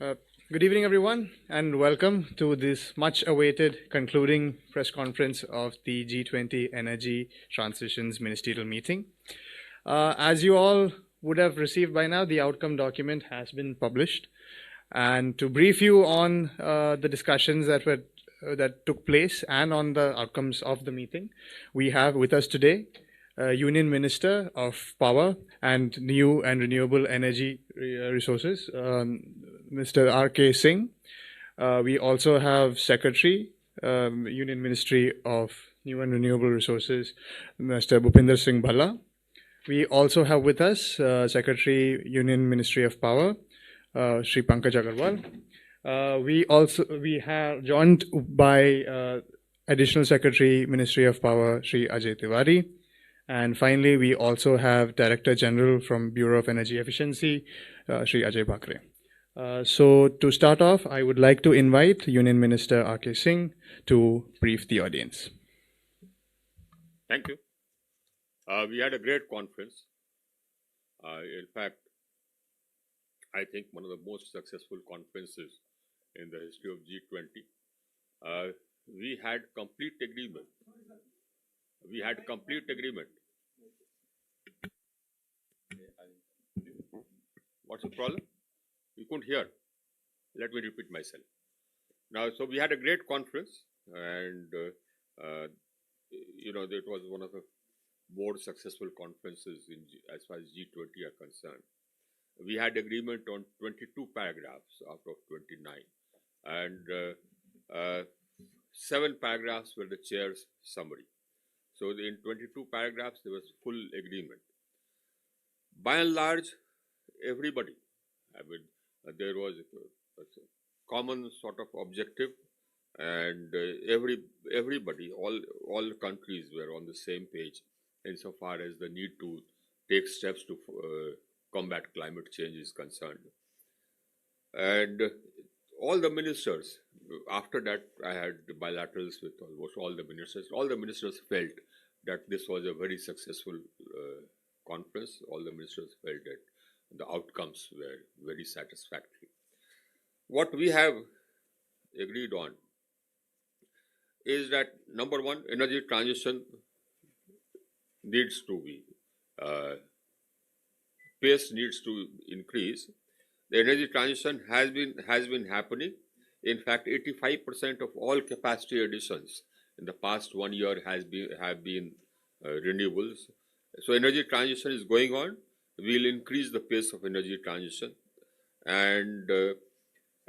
Uh, Good evening, everyone, and welcome to this much awaited concluding press conference of the G20 Energy Transitions Ministerial Meeting. As you all would have received by now, the outcome document has been published. And to brief you on the discussions that took place and on the outcomes of the meeting, we have with us today Union Minister of Power and New and Renewable Energy Resources, Mr. R.K. Singh. We also have Secretary, Union Ministry of New and Renewable Resources, Mr. Bhupinder Singh Bhalla. We also have with us Secretary, Union Ministry of Power, Sri Pankaj Agarwal. We have joined by Additional Secretary, Ministry of Power, Sri Ajay Tiwari. And finally, we also have Director General from Bureau of Energy Efficiency, Sri Ajay Bakre. So to start off, I would like to invite Union Minister R.K. Singh to brief the audience. Thank you. We had a great conference. In fact, I think one of the most successful conferences in the history of G20. We had complete agreement. What's the problem? You couldn't hear. Let me repeat myself. Now, so we had a great conference, and it was one of the more successful conferences as far as G20 are concerned. We had agreement on 22 paragraphs out of 29, and 7 paragraphs were the chair's summary. So in 22 paragraphs, there was full agreement. By and large, everybody, there was a common sort of objective, and everybody, all countries were on the same page insofar as the need to take steps to combat climate change is concerned. And all the ministers, after that I had bilaterals with almost all the ministers. All the ministers felt that this was a very successful conference. All the ministers felt that the outcomes were very satisfactory. What we have agreed on is that, number one, energy transition needs to be, pace needs to increase. The energy transition has been happening. In fact, 85% of all capacity additions in the past 1 year have been renewables. So energy transition is going on. We'll increase the pace of energy transition, and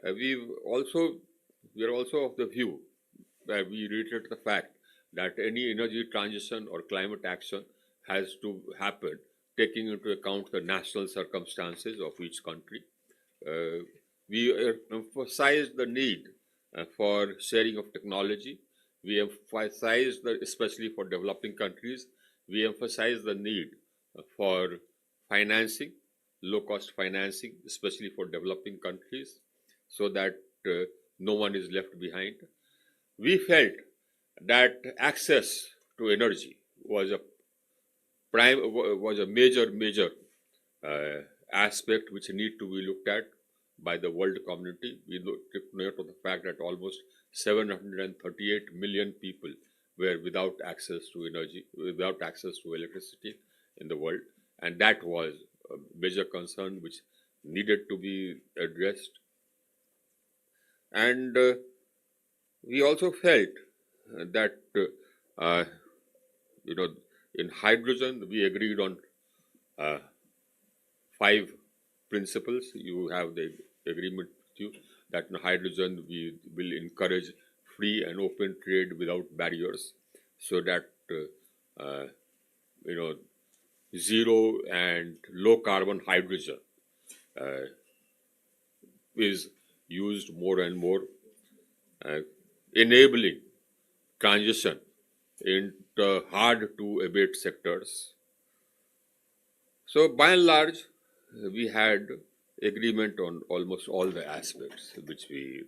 we are also of the view that we reiterate the fact that any energy transition or climate action has to happen taking into account the national circumstances of each country. We emphasize the need for sharing of technology. We emphasize especially for developing countries, we emphasize the need for financing, low-cost financing, especially for developing countries, so that no one is left behind. We felt that access to energy was a major aspect which need to be looked at by the world community. We took note of the fact that almost 738 million people were without access to energy, without access to electricity in the world, and that was a major concern which needed to be addressed. And we also felt that in hydrogen we agreed on 5 principles. You have the agreement with you that in hydrogen we will encourage free and open trade without barriers, so that zero and low carbon hydrogen is used more and more, enabling transition into hard to abate sectors. So by and large, we had agreement on almost all the aspects which we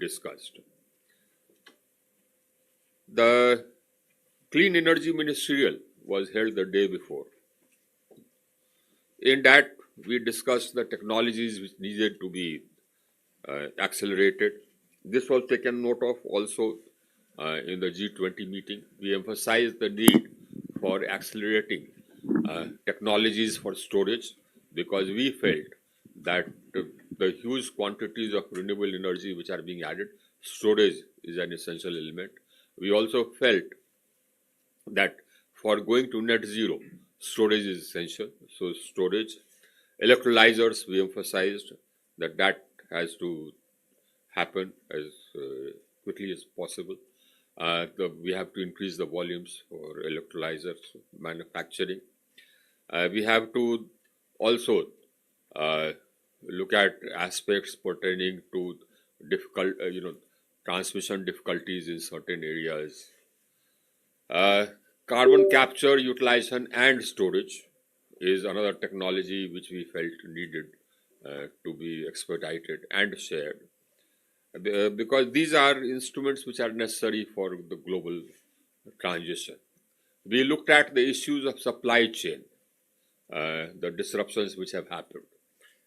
discussed. The Clean Energy Ministerial was held the day before. In that, we discussed the technologies which needed to be accelerated. This was taken note of also in the G20 meeting. We emphasized the need for accelerating technologies for storage because we felt that the huge quantities of renewable energy which are being added, storage is an essential element. We also felt that for going to net zero, storage is essential. So storage, electrolyzers, we emphasized that has to happen as quickly as possible. We have to increase the volumes for electrolyzers manufacturing. We have to also look at aspects pertaining to transmission difficulties in certain areas. Carbon capture, utilization, and storage is another technology which we felt needed to be expedited and shared. Because these are instruments which are necessary for the global transition. We looked at the issues of supply chain, the disruptions which have happened,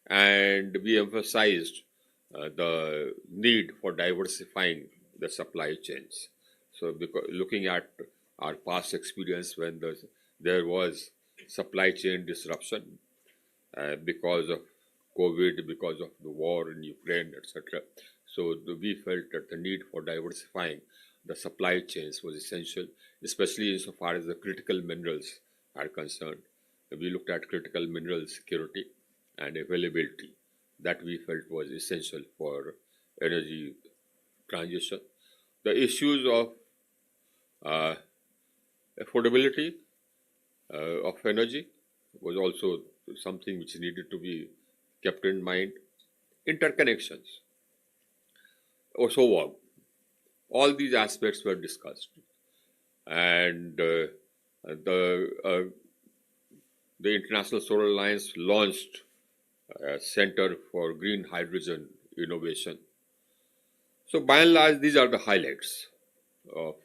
and we emphasized the need for diversifying the supply chains. So, because looking at our past experience when there was supply chain disruption because of COVID, because of the war in Ukraine, etc. So we felt that the need for diversifying the supply chains was essential, especially insofar as the critical minerals are concerned. We looked at critical mineral security and availability that we felt was essential for energy transition. The issues of affordability of energy was also something which needed to be kept in mind. Interconnections, so on. All these aspects were discussed, and the International Solar Alliance launched a Center for Green Hydrogen Innovation. So by and large, these are the highlights of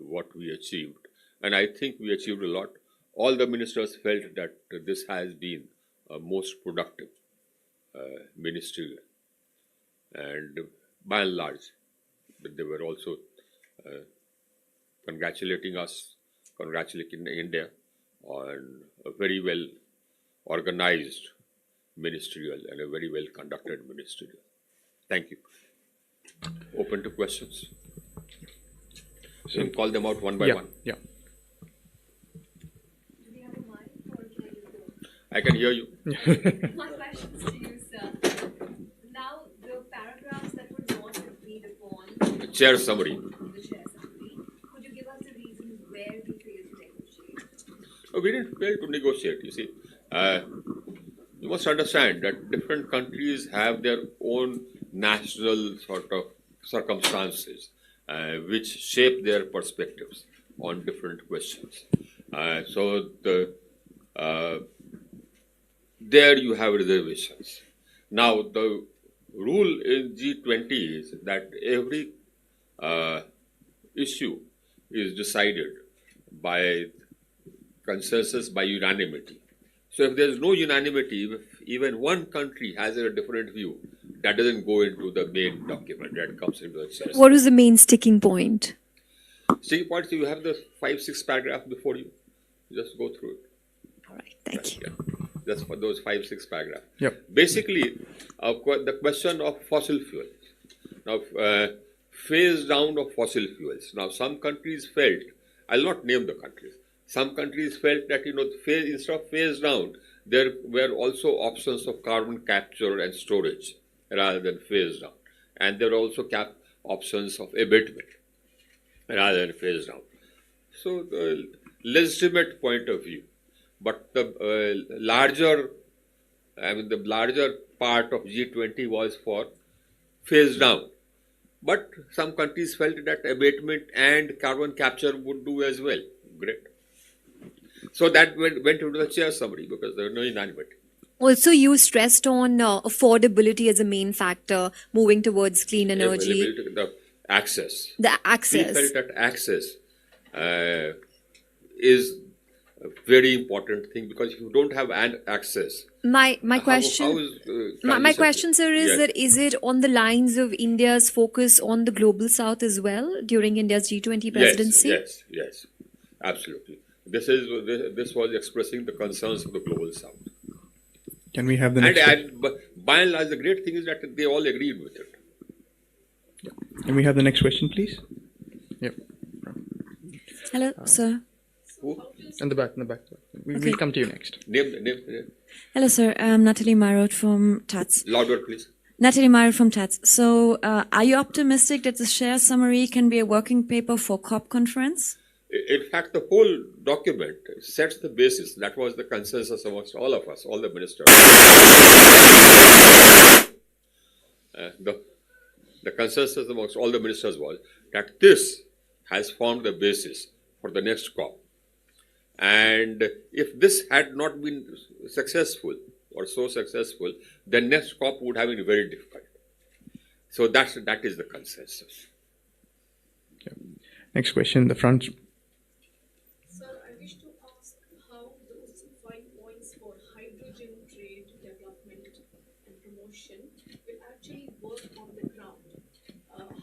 what we achieved, and I think we achieved a lot. All the ministers felt that this has been a most productive ministerial, and by and large, they were also congratulating us, congratulating India on a very well organized ministerial and a very well conducted ministerial. Thank you. Open to questions. So you can call them out one by one. Yeah. Do we have a mic or can you go? I can hear you. My questions to you, sir. Now, the paragraphs that were not agreed upon, Chair summary. the chair summary, could you give us the reasons where we failed to negotiate? We didn't fail to negotiate, you see. You must understand that different countries have their own national sort of circumstances which shape their perspectives on different questions. So there you have reservations. Now, the rule in G20 is that every issue is decided by consensus, by unanimity. So if there is no unanimity, if even one country has a different view, that doesn't go into the main document, that comes into the chair. What was the main sticking point? Sticking points, you have the 5-6 paragraphs before you. Just go through it. All right, thank you. Yeah. Just for those 5-6 paragraphs. Yep. Basically, the question of fossil fuels. Now, phase down of fossil fuels. Now, some countries felt, I'll not name the countries, some countries felt that, instead of phase down, there were also options of carbon capture and storage rather than phase down. And there were also options of abatement rather than phase down. So, the legitimate point of view. But the larger part of G20 was for phase down. But some countries felt that abatement and carbon capture would do as well. Great. So that went into the chair summary because there was no unanimity. Also, you stressed on affordability as a main factor, moving towards clean energy. Availability, the access. The access. We felt that access is a very important thing, because if you don't have access, My how question. is My transition? question, sir, is Yes. that is it on the lines of India's focus on the global south as well during India's G20 presidency? Yes, absolutely. This was expressing the concerns of the global south. Can we have the next? But by and large, the great thing is that they all agreed with it. Can we have the next question, please? Yep. Hello, sir. Who? In the back. We'll Okay. come to you next. Name. Hello, sir. I'm Natalie Marot from TATS. Louder, please. Natalie Marot from TATS. So, are you optimistic that the share summary can be a working paper for COP conference? In fact, the whole document sets the basis. That was the consensus amongst all of us, all the ministers. The consensus amongst all the ministers was that this has formed the basis for the next COP. And if this had not been successful or so successful, then next COP would have been very difficult. So that is the consensus. Next question in the front. Sir, I wish to ask how those 5 points for hydrogen trade development and promotion will actually work on the ground.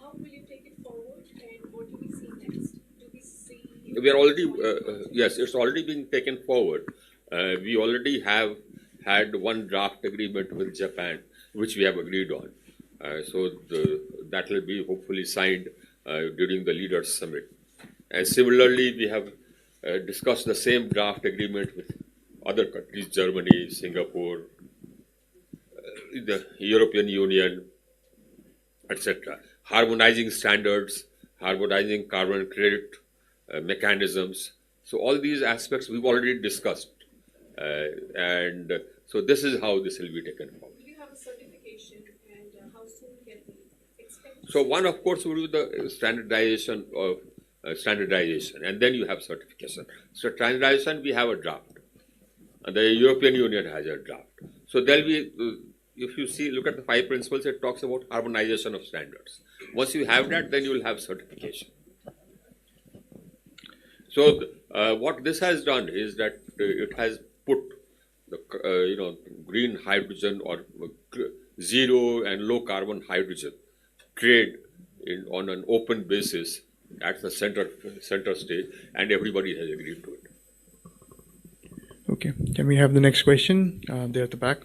How will you take it forward, and what do we see next? Do we see? We are already, yes, it's already being taken forward. We already have had one draft agreement with Japan, which we have agreed on. So that will be hopefully signed during the Leaders Summit. And similarly, we have discussed the same draft agreement with other countries, Germany, Singapore, the European Union, etc. Harmonizing standards, harmonizing carbon credit mechanisms. So all these aspects we've already discussed. And so this is how this will be taken forward. Do you have a certification, and how soon can we expect? So one, of course, will be the standardization of standardization, and then you have certification. So standardization, we have a draft, and the European Union has a draft. So there'll be, if you see, look at the 5 principles, it talks about harmonization of standards. Once you have that, then you will have certification. So what this has done is that it has put the green hydrogen or zero and low carbon hydrogen trade on an open basis at the center stage, and everybody has agreed to it. Okay. Can we have the next question? There at the back.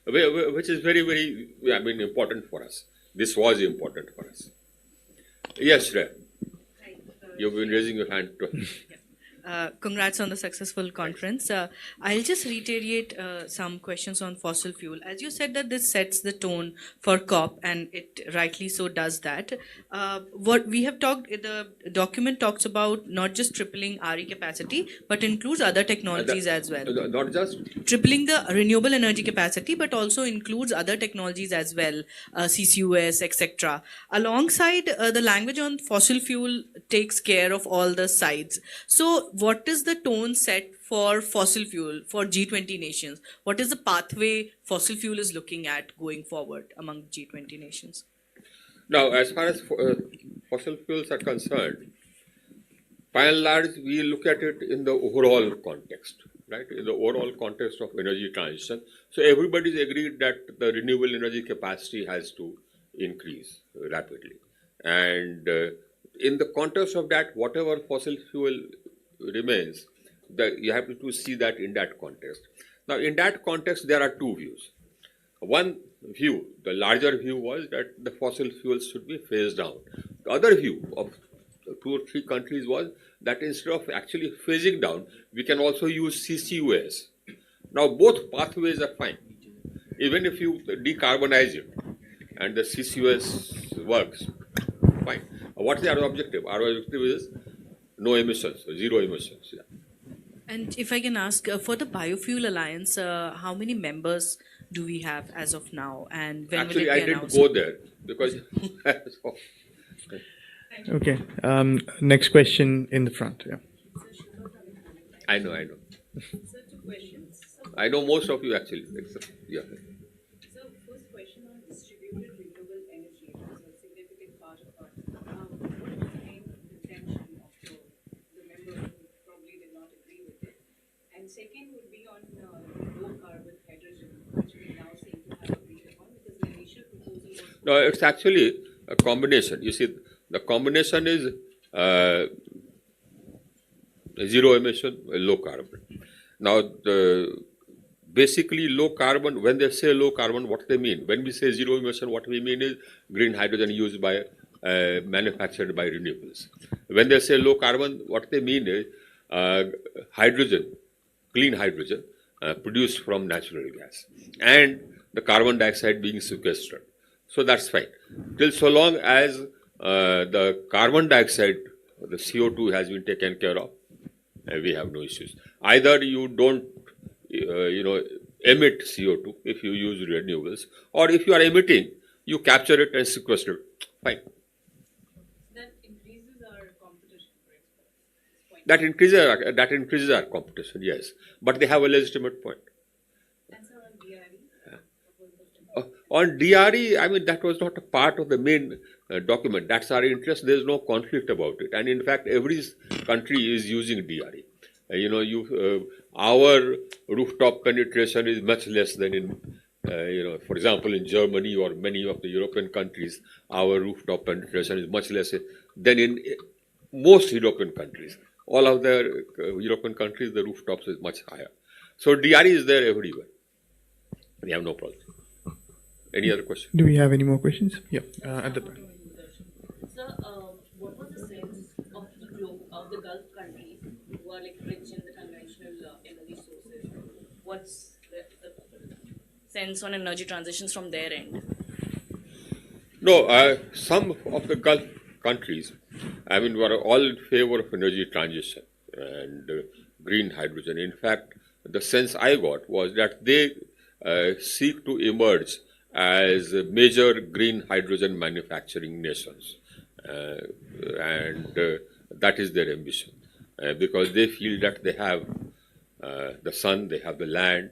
Which is very, very, important for us. This was important for us. Yes, Shreya. Hi, You've been raising your hand. congrats on the successful conference. I'll just reiterate some questions on fossil fuel. As you said that this sets the tone for COP, and it rightly so does that. What we have talked, the document talks about not just tripling RE capacity, but includes other technologies as well. Not just Tripling the renewable energy capacity, but also includes other technologies as well, CCUS, etc. Alongside the language on fossil fuel takes care of all the sides. So what is the tone set for fossil fuel for G20 nations? What is the pathway fossil fuel is looking at going forward among G20 nations? now, as far as fossil fuels are concerned, by and large, we look at it in the overall context, right? In the overall context of energy transition. So everybody's agreed that the renewable energy capacity has to increase rapidly. And in the context of that, whatever fossil fuel remains, you have to see that in that context. Now, in that context, there are two views. One view, the larger view, was that the fossil fuels should be phased down. The other view of 2 or 3 countries was that instead of actually phasing down, we can also use CCUS. Now, both pathways are fine. Even if you decarbonize it and the CCUS works, fine. What's our objective? Our objective is no emissions, zero emissions. Yeah. And if I can ask, for the Biofuel Alliance, how many members do we have as of now? And when Actually, will I it be didn't announced? go there because Okay. Next question in the front. Yeah. I know. Sir, 2 questions. I know most of you actually. Yeah. So, first question on distributed renewable energy, which is a significant part of our. What is the main intention of the member who probably did not agree with it? No, it's actually a combination. You see, the combination is zero emission, low carbon. Now, basically low carbon, when they say low carbon, what they mean? When we say zero emission, what we mean is green hydrogen used by, manufactured by renewables. When they say low carbon, what they mean is hydrogen, clean hydrogen, produced from natural gas, and the carbon dioxide being sequestered. So that's fine. Till so long as the carbon dioxide, the CO2 has been taken care of, we have no issues. Either you don't, emit CO2 if you use renewables, or if you are emitting, you capture it and sequester it. Fine. That increases our competition for exports. That increases our competition, yes. But they have a legitimate point. And so on DRE. On DRE, I mean, that was not a part of the main document. That's our interest. There's no conflict about it. And in fact, every country is using DRE. Our rooftop penetration is much less than in, for example, in Germany or many of the European countries, our rooftop penetration is much less than in most European countries. All of the European countries, the rooftops is much higher. So DRE is there everywhere. We have no problem. Any other question? Do we have any more questions? Yeah, at the back. Sir, what was the sense of the Gulf countries who are like rich in the conventional energy sources? What's the sense on energy transitions from their end? No, some of the Gulf countries, I mean, were all in favor of energy transition and green hydrogen. In fact, the sense I got was that they seek to emerge as major green hydrogen manufacturing nations. And that is their ambition, because they feel that they have the sun, they have the land,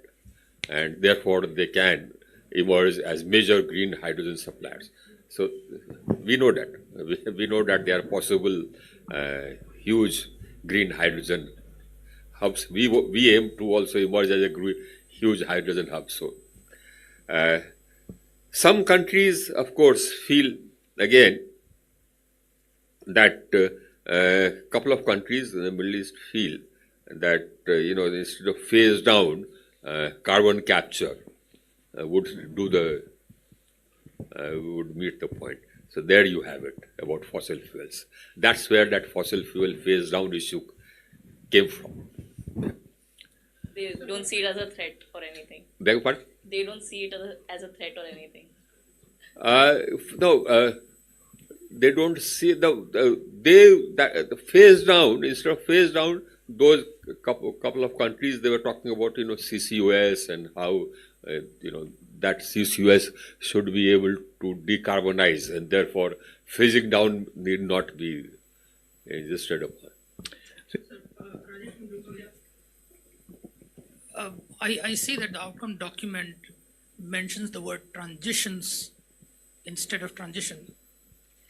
and therefore they can emerge as major green hydrogen suppliers. So we know that. We know that there are possible huge green hydrogen hubs. We aim to also emerge as a huge hydrogen hub. So some countries, of course, feel again that a couple of countries in the Middle East feel that instead of phase down, carbon capture would meet the point. So there you have it about fossil fuels. That's where that fossil fuel phase down issue came from. They don't see it as a threat or anything. Beg your pardon? They don't see it as a threat or anything. No, they don't see the phase down. Instead of phase down, those couple of countries, they were talking about CCUS and how that CCUS should be able to decarbonize, and therefore phasing down need not be insisted upon. I see that the outcome document mentions the word transitions instead of transition.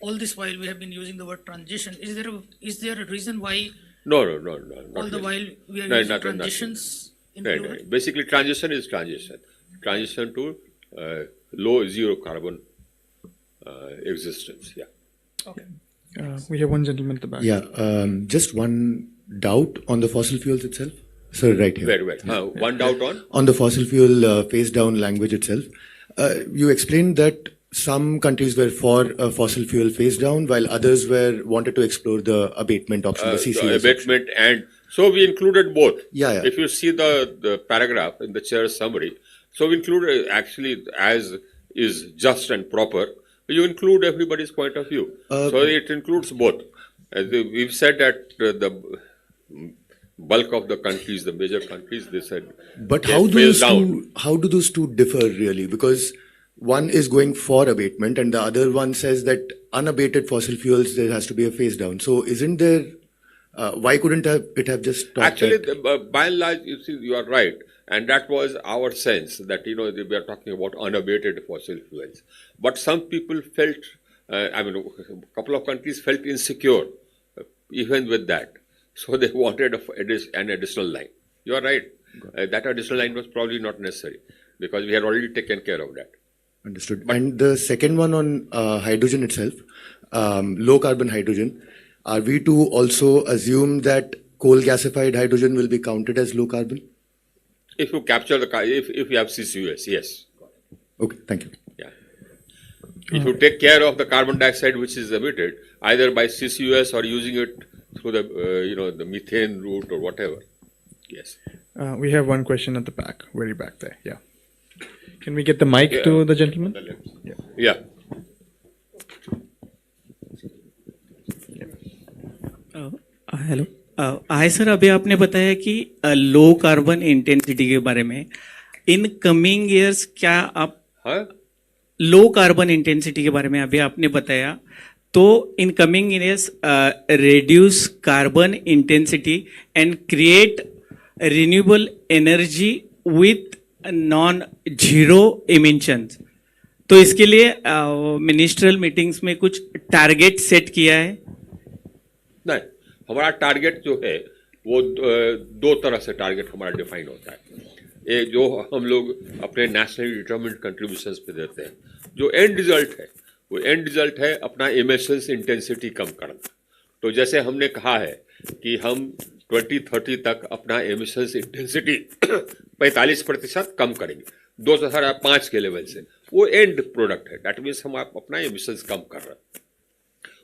All this while we have been using the word transition. Is there a reason why? No. All the while we are using transitions included? Right. Basically, transition is transition. Transition to low zero carbon existence. Yeah. Okay. We have one gentleman at the back. Yeah, just one doubt on the fossil fuels itself. Sir, right here. Very well. One doubt on? On the fossil fuel phase down language itself. You explained that some countries were for a fossil fuel phase down, while others wanted to explore the abatement option, the CCS abatement option. And so we included both. Yeah. If you see the paragraph in the chair's summary, so we include actually as is just and proper, you include everybody's point of view. So it includes both. We've said that the bulk of the countries, the major countries, they said. But how do those two differ really? Because one is going for abatement and the other one says that unabated fossil fuels, there has to be a phase down. So isn't there, why couldn't it have just stopped? Actually, by and large, you see, you are right. And that was our sense that, we are talking about unabated fossil fuels. But some people felt, a couple of countries felt insecure even with that. So they wanted an additional line. You are right. That additional line was probably not necessary because we had already taken care of that. Understood. And the second one on hydrogen itself, low carbon hydrogen, are we to also assume that coal gasified hydrogen will be counted as low carbon? If you capture if you have CCUS, yes. Okay, thank you. Yeah. If you take care of the carbon dioxide which is emitted, either by CCUS or using it through the the methane route or whatever, yes. We have one question at the back, very back there. Yeah. Can we get the mic to the gentleman? Yeah. Hello hi sir, अभी आपने बताया कि low carbon intensity के बारे में in coming years क्या आप low carbon intensity के बारे में अभी आपने बताया, तो in coming years reduce carbon intensity and create renewable energy with non-zero emissions. तो इसके लिए मिनिस्ट्रियल मीटिंग्स में कुछ टारगेट सेट किया है? नहीं, हमारा टारगेट जो है वो दो तरह से टारगेट हमारा डिफाइन होता है। एक जो हम लोग अपने नेशनली डिटरमिन्ड कंट्रीब्यूशंस पे देते हैं, जो एंड रिजल्ट है वो एंड रिजल्ट है अपना एमिशंस इंटेंसिटी कम करना। तो जैसे हमने कहा है कि हम 2030 तक अपना एमिशंस इंटेंसिटी 45% कम करेंगे 2005 के लेवल से, वो एंड प्रोडक्ट है। दैट मीन्स हम अपना एमिशंस कम कर रहे हैं।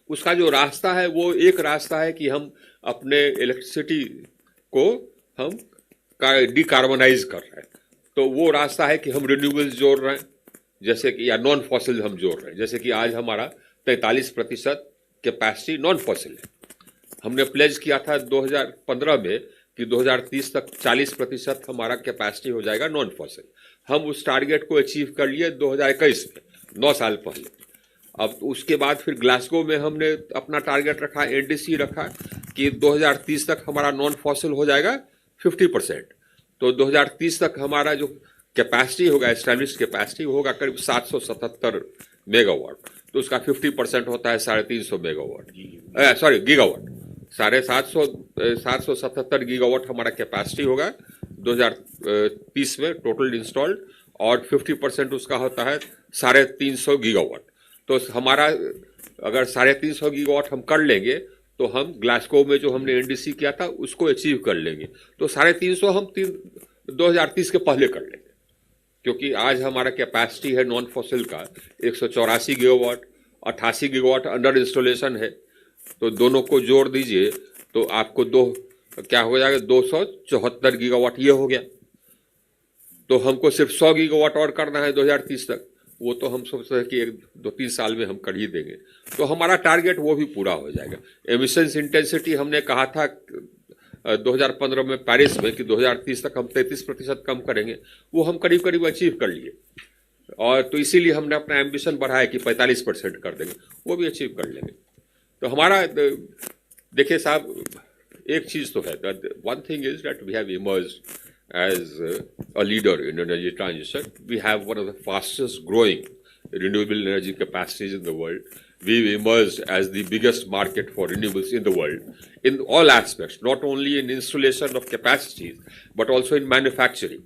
उसका जो रास्ता है वो एक रास्ता है कि हम अपने इलेक्ट्रिसिटी को हम डिकार्बनाइज कर रहे हैं। तो वो रास्ता है कि हम रिन्यूएबल्स जोड़ रहे हैं, जैसे कि या नॉन फॉसिल हम जोड़ रहे हैं। जैसे कि आज हमारा 43% कैपेसिटी नॉन फॉसिल है। हमने प्लेज किया था 2015 में कि 2030 तक 40% हमारा कैपेसिटी हो जाएगा नॉन फॉसिल। हम उस टारगेट को अचीव कर लिए 2021 में, 9 साल पहले। अब उसके बाद फिर ग्लासगो में हमने अपना टारगेट रखा, एनडीसी रखा कि 2030 तक हमारा नॉन फॉसिल हो जाएगा 50%। तो 2030 तक हमारा जो कैपेसिटी होगा, एस्टैब्लिश्ड कैपेसिटी होगा करीब 777 मेगावाट। तो उसका 50% होता है 350 मेगावाट, सॉरी गीगावाट। 777 गीगावाट हमारा कैपेसिटी होगा 2030 में टोटल इंस्टॉल्ड, और 50% उसका होता है 350 गीगावाट। तो हमारा अगर 350 गीगावाट हम कर लेंगे तो हम ग्लासगो में जो हमने एनडीसी किया था उसको अचीव कर लेंगे। तो 350 हम 2030 के पहले कर लेंगे, क्योंकि आज हमारा कैपेसिटी है नॉन फॉसिल का 184 गीगावाट, 88 गीगावाट अंडर इंस्टॉलेशन है। तो दोनों को जोड़ दीजिए तो आपको क्या हो जाएगा, 274 गीगावाट ये हो गया। तो हमको सिर्फ 100 गीगावाट और करना है 2030 तक। वो तो हम सोचते हैं कि 1-2-3 साल में हम कर ही देंगे। तो हमारा टारगेट वो भी पूरा हो जाएगा। एमिशंस इंटेंसिटी हमने कहा था 2015 में पेरिस में कि 2030 तक हम 33% कम करेंगे, वो हम करीब करीब अचीव कर लिए। और तो इसीलिए हमने अपना एम्बिशन बढ़ाया कि 45% कर देंगे, वो भी अचीव कर लेंगे। तो हमारा देखिए साहब, एक चीज़ तो है, one thing is that we have emerged as a leader in energy transition. We have one of the fastest growing renewable energy capacities in the world. We've emerged as the biggest market for renewables in the world in all aspects, not only in installation of capacities, but also in manufacturing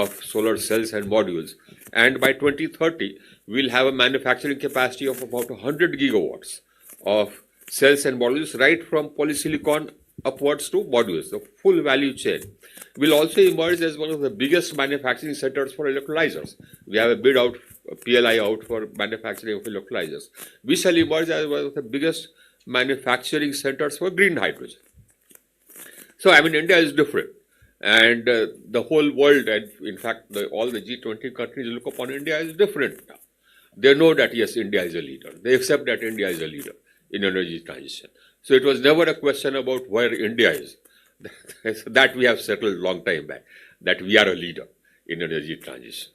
of solar cells and modules. And by 2030, we'll have a manufacturing capacity of about 100 gigawatts of cells and modules, right from polysilicon upwards to modules, the full value chain. Will also emerge as one of the biggest manufacturing centers for electrolyzers. We have a bid out, PLI out for manufacturing of electrolyzers. We shall emerge as one of the biggest manufacturing centers for green hydrogen. So, I mean, India is different. And the whole world, and in fact, all the G20 countries look upon India as different now. They know that, yes, India is a leader. They accept that India is a leader in energy transition. So, it was never a question about where India is. That we have settled long time back, that we are a leader in energy transition,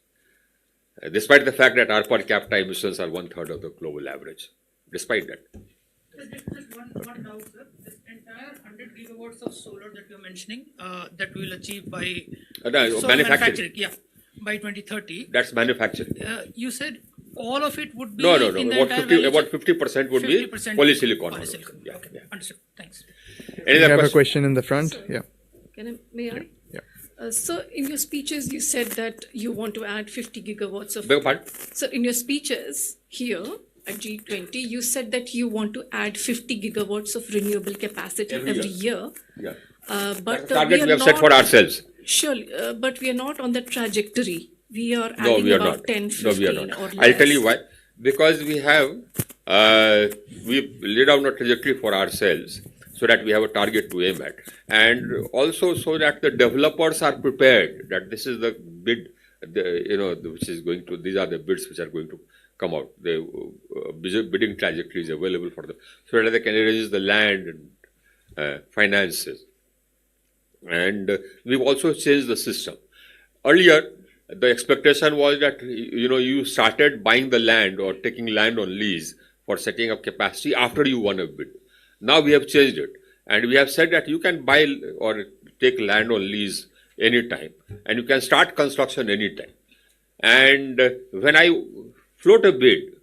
despite the fact that our per capita emissions are 1/3 of the global average. Despite that, just one doubt, sir. This entire 100 gigawatts of solar that you're mentioning, that we will achieve by manufacturing, yeah, by 2030. That's manufacturing. You said all of it would be no. In the About 50% would 50% be polysilicon. Okay, yeah. Understood. Thanks. Any other have question? a question in the front. Sir, Yeah. May I? Yeah. So, in your speeches, you said that you want to add 50 gigawatts of. Beg your pardon? So, in your speeches here at G20, you said that you want to add 50 gigawatts of renewable capacity every year. Yeah. But That's the target we we are have set for not- ourselves. Surely, but we are not on the trajectory. We are No, adding we are about not. 10, No, 15 we are not. or less. I'll tell you why. Because we have, we laid down a trajectory for ourselves so that we have a target to aim at. And also so that the developers are prepared that this is the bid, which is going to, these are the bids which are going to come out. The bidding trajectory is available for them so that they can arrange the land and finances. And we've also changed the system. Earlier, the expectation was that you started buying the land or taking land on lease for setting up capacity after you won a bid. Now we have changed it, and we have said that you can buy or take land on lease anytime, and you can start construction anytime. And when I float a bid,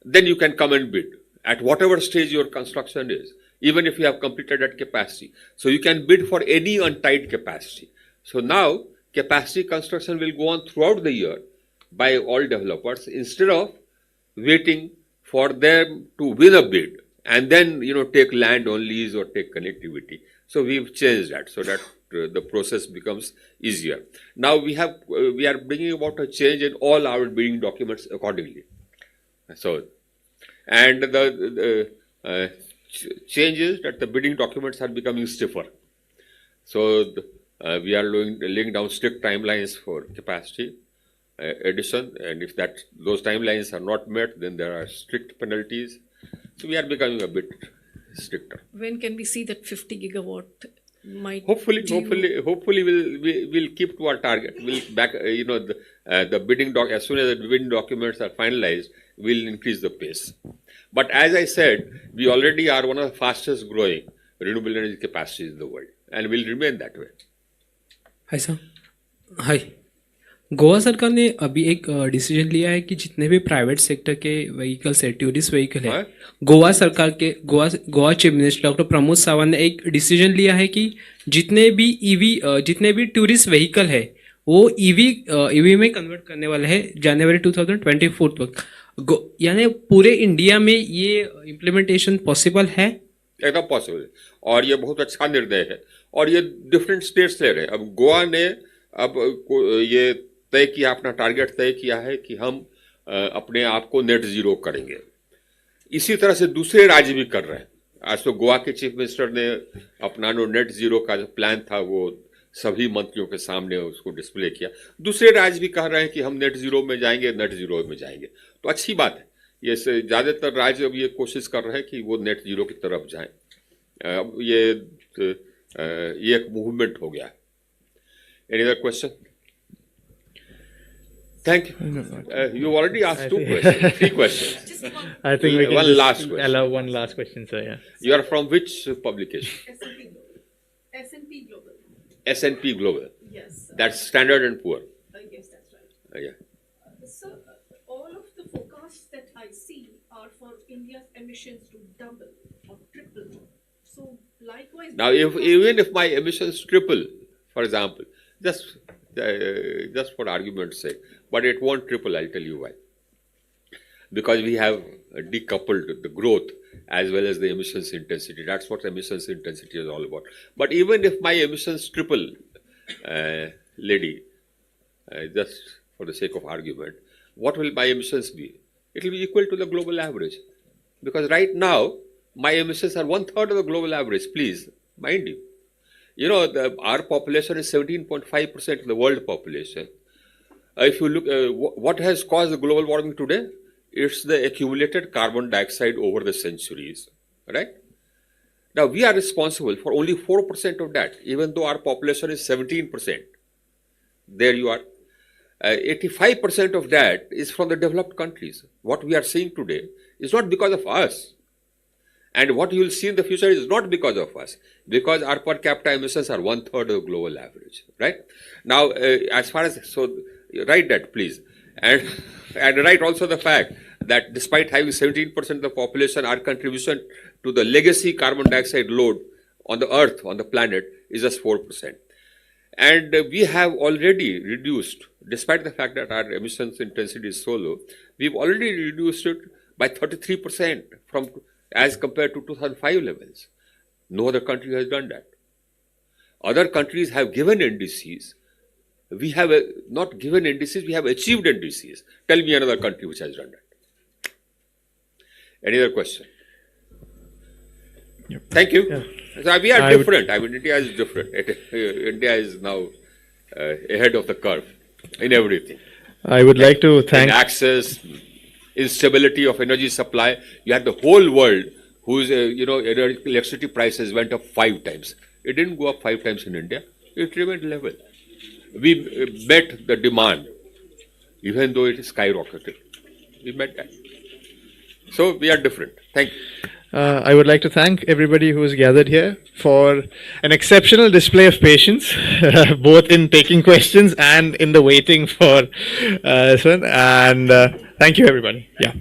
then you can come and bid at whatever stage your construction is, even if you have completed that capacity. So you can bid for any untied capacity. So now capacity construction will go on throughout the year by all developers instead of waiting for them to win a bid and then take land on lease or take connectivity. So we've changed that so that the process becomes easier. Now we are bringing about a change in all our bidding documents accordingly. So, and the change is that the bidding documents are becoming stiffer. So we are laying down strict timelines for capacity addition, and if those timelines are not met, then there are strict penalties. So we are becoming a bit stricter. When can we see that 50 gigawatt might? Hopefully we'll keep to our target. We'll back, the bidding as soon as the bidding documents are finalized, we'll increase the pace. But as I said, we already are one of the fastest growing renewable energy capacities in the world, and will remain that way. Hi sir, hi. Goa सरकार ने अभी एक decision लिया है कि जितने भी private sector के व्हीकल्स है, टूरिस्ट व्हीकल है, गोवा सरकार के Goa chief minister doctor Pramod Sawant ने एक डिसीजन लिया है कि जितने भी टूरिस्ट व्हीकल है वो ईवी में कन्वर्ट करने वाले हैं जनवरी 2024 तक। यानी पूरे इंडिया में ये इम्प्लीमेंटेशन पॉसिबल है? एकदम पॉसिबल है, और ये बहुत अच्छा निर्णय है, और ये डिफरेंट स्टेट्स ले रहे हैं। अब गोवा ने ये तय किया, अपना टारगेट तय किया है कि हम अपने आप को नेट जीरो करेंगे। इसी तरह से दूसरे राज्य भी कर रहे हैं। आज तो गोवा के चीफ मिनिस्टर ने अपना नेट जीरो का जो प्लान था वो सभी मंत्रियों के सामने उसको डिस्प्ले किया। दूसरे राज्य भी कह रहे हैं कि हम नेट जीरो में जाएंगे, नेट जीरो में जाएंगे। तो अच्छी बात है, ये ज़्यादातर राज्य अब ये कोशिश कर रहे हैं कि वो नेट जीरो की तरफ जाएं। अब ये एक मूवमेंट हो गया। Any other question? Thank you. You already asked 2 questions, 3 questions. I think we can one just last question. allow one last question, sir. Yeah. You are from which publication? S&P Global. S&P Global. Yes. That's Standard and Poor. Yes, that's right. Yeah. So, all of the forecasts that I see are for India's emissions to double or triple. So, likewise. Now, even if my emissions triple, for example, just for argument's sake, but it won't triple, I'll tell you why. Because we have decoupled the growth as well as the emissions intensity. That's what emissions intensity is all about. But even if my emissions triple, lady, just for the sake of argument, what will my emissions be? It will be equal to the global average. Because right now, my emissions are 1/3 of the global average, please, mind you. Our population is 17.5% of the world population. If you look, what has caused the global warming today? It's the accumulated carbon dioxide over the centuries, right? Now, we are responsible for only 4% of that, even though our population is 17%. There you are. 85% of that is from the developed countries. What we are seeing today is not because of us. And what you will see in the future is not because of us, because our per capita emissions are 1/3 of the global average, right? Now, as far as, so write that, please. And write also the fact that despite having 17% of the population, our contribution to the legacy carbon dioxide load on the earth, on the planet, is just 4%. And we have already reduced, despite the fact that our emissions intensity is so low, we've already reduced it by 33% from as compared to 2005 levels. No other country has done that. Other countries have given NDCs. We have not given NDCs, we have achieved NDCs. Tell me another country which has done that. Any other question? Yep. Thank you. Yeah. So we are different. I mean, India is different. India is now ahead of the curve in everything. I would like to thank in access, instability of energy supply. You had the whole world whose electricity prices went up 5 times. It didn't go up 5 times in India. It remained level. We met the demand, even though it skyrocketed. We met that. So we are different. Thank you. I would like to thank everybody who has gathered here for an exceptional display of patience, both in taking questions and in the waiting for this one. And thank you, everybody. Yeah.